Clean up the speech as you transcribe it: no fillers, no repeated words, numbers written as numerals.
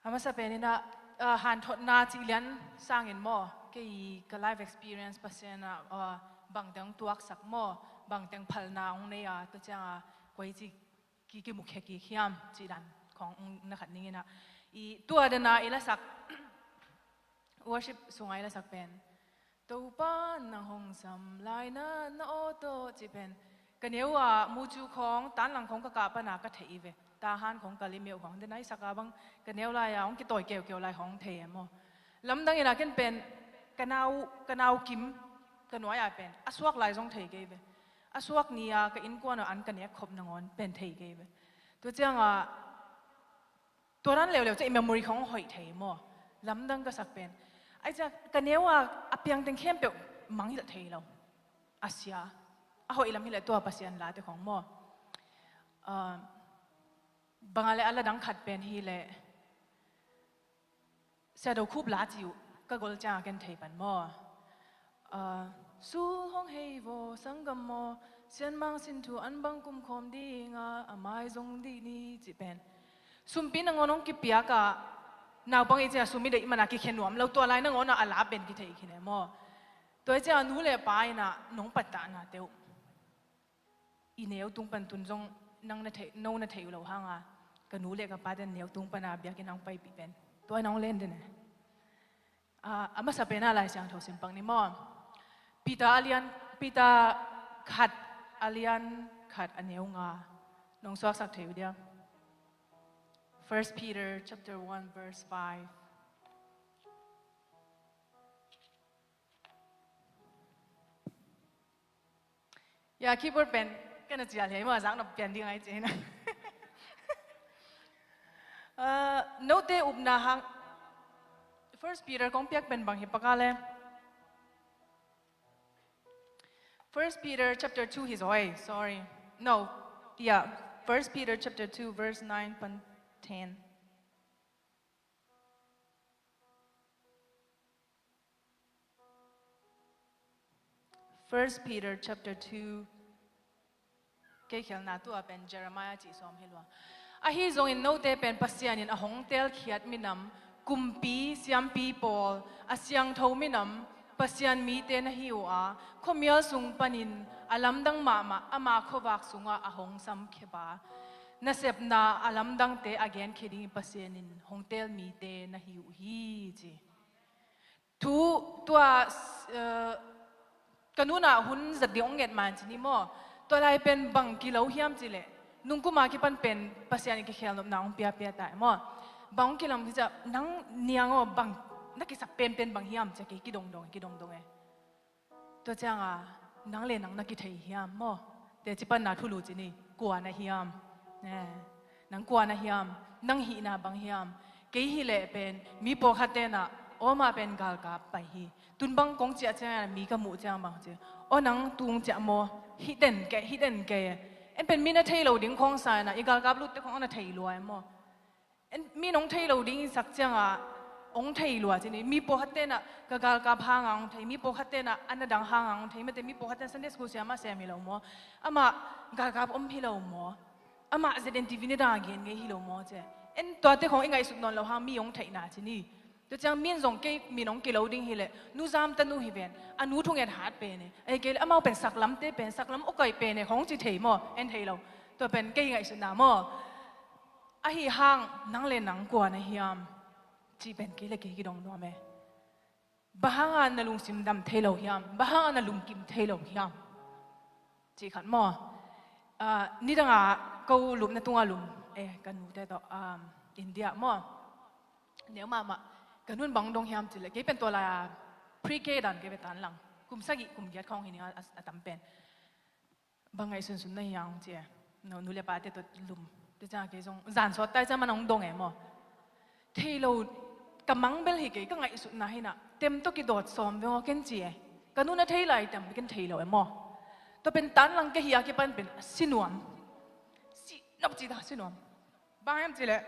Hama sa penina han thot na chi lian sang in mo ke life experience pasena bang tang tuak sak mo bang tang phal na ong ne ya to cha koi chi ki mukhe ki khiam chi dan khong na khat ning na I tua da na ila sak worship sungai la sak pen to pa nang hong sam lai na o to chi pen kanewa mu chu khong tan lang khong ka pa na ka thei ve ta han khong ka li meu khong de nai saka bang kanew la ya ong ki toy keu lai hong the mo lam dang ina ken pen kanau kim kanwa ya pen aswak lai jong thei ge ve aswak nia ka in ko na an kan ya khop nangon pen thei ge ve to changตัวนั้นเร็วๆจะ memory ของหอยเทมอลำดังก็สักเป็นไอ้จะกันเนี้ยว่าอภิยังเต็งเข้มเปียวมังหิละเทเราอาเซียหอยลำหิละตัวปัสยันลาแต่ของมอบางอะไรอะไรดังขัดเป็นฮีเล่เสียดคูบลาจิวก็กอลจ้ากันเทปันมอสู้ห้องเฮโวสังกัมมอเสียนมังสินทูอันบังกุมคมดีงาอามายจงดีนี่จิเป็นสุมปีนังอนงกิปียกะนาวบังอีเจ้าสุมิเดอิมันอากิเขนวมเราตัวอะไรนังอนอาลาเป็นกิเทกินเอมอตัวเจ้าหนูเล่ไปนะน้องปัตตานะเดียวอีเนียวตุงปันตุนจงนั่งนาเทนนาเทอยู่เราห่างกันหนูเล่กับป้าเดนเนียวตุงปันอาเบียกินน้องไปปีเป็นตัวน้องเล่นเดนอามาสับเป็นอะไรเสียงโทสิมปังนี่มอปีตาอาเลียนปีตาขัดอาเลียนขัดอันเนียวงาน้องสวักสักเทวเดียว1 Peter chapter 1 verse 5. Yeah, keyboard pen. Cái này chỉ là mà dạng đọc pen đi ngay chứ nè. Note up na hang. 1 Peter kong piak pen bang hipakale. 1 Peter chapter 2 his way. Sorry. No. Yeah. 1 Peter chapter 2 verse 9 pan 10. First Peter chapter 2. Kay khel na tu apen Jeremiah chi som hilwa. Ahi zong in note pen pasianin a hongtel khiat minam kumpi siampi pol asyang tho minam pasian mi te na hiwa khomial sung panin alam dang mama ama khowak sunga a hong sam kheba nasep na alam dang te again kidding pasianin hongtel mi te na hiu hi chi tu tua kanuna hun zat di onget man chini moตัวไรเป็นบังกิโลเฮียมจิเลนุ่งกุมากิปันเป็นภาษาอังกฤษเขียนลบน้องเปียเปียแต่มั่วบังกิโลที่จะนั่งเนียงว่าบังนักกิสับเป็นบังเฮียมจะกี่ดงเอตัวจ้างนั่งเล่นนักกิเทียเฮียมมั่วแต่จิปันนาทุลูจินี่กลัวนะเฮียมเนี่ยนั่งกลัวนะเฮียมนั่งหีนาบังเฮียมกี่ฮีเล่เป็นมีปกขัดเตนะโอมาเป็นกาลกาไปฮีตุนบังกงเจ้าจ้ามีกมูจ้าบังเจ้าโอนังตุงจ้าโมฮิดเด่นแกเอ็นเป็นมีนาเทโลดิ้งของสายนะอีกาลกับลุดแต่ของอันนั้นเทโลไอ้โมเอ็นมีน้องเทโลดิ้งสักจังองเทโลจีนี่มีโปฮัตเตนะกากาลกับหางองเทมีโปฮัตเตนะอันนั้นดังหางองเทไม่แต่มีโปฮัตเตนสันเดสกูเสียมาเสียมีโลโมอามากาลกับฮิโลโมอามาเซเดนทีวินิดาเกียนเกฮิโลโมเจเอ็นตัวเตของอีกไงสุดนนเราหางมีองเทนะจีนี่ตัวจังมีนส่งเกมีน้องกิโลดิ้งฮิเลนูซามตันนูฮิเวนอันนูทุ่งเอ็ดหาดเป็นไอ้เกลอามาเป็นสักล้ำเตเป็นสักล้ำโอเคเป็นของจีเทมอเอ็นเทโลตัวเป็นเกย์ไงสุดนามอไอ้ห่างนั่งเล่นนั่งกวนไอ้ฮิมจีเป็นเกย์กี่ดงนัวเมบ้างอันนั่งลุงซิมดำเทโลฮิมบ้างอันนั่งลุงกิมเทโลฮิมจีขันมอนี่ตั้งกูลุมในตัวลุมกันนูแต่ต่ออินเดียมอเดี๋ยวมากันนู่นบังดงเฮียมจิเลยเกี่เป็นตัวลาพรีเกดันเกี่เป็นตันหลังกุมสักกี่กุมเกียรของหินี่ตั้มเป็นบางไงสุนในยังเจ้าหนูเลี้ยปลาเตตัวลุมเจ้าเกี่ยจงจานสดแต่จะมันองดงเอ๋มั้งเทโลกำมังเบลฮิกก็ไงสุดนะฮินะเต็มตัวกี่โดดซ้อมเวงกันเจ้ากันนู่นเทไลเต็มกันเทโลเอ๋มั้งตัวเป็นตันหลังเกี่ยกี่เป็นสินวมสินับจีดาสินวมบางแห่งจิเลย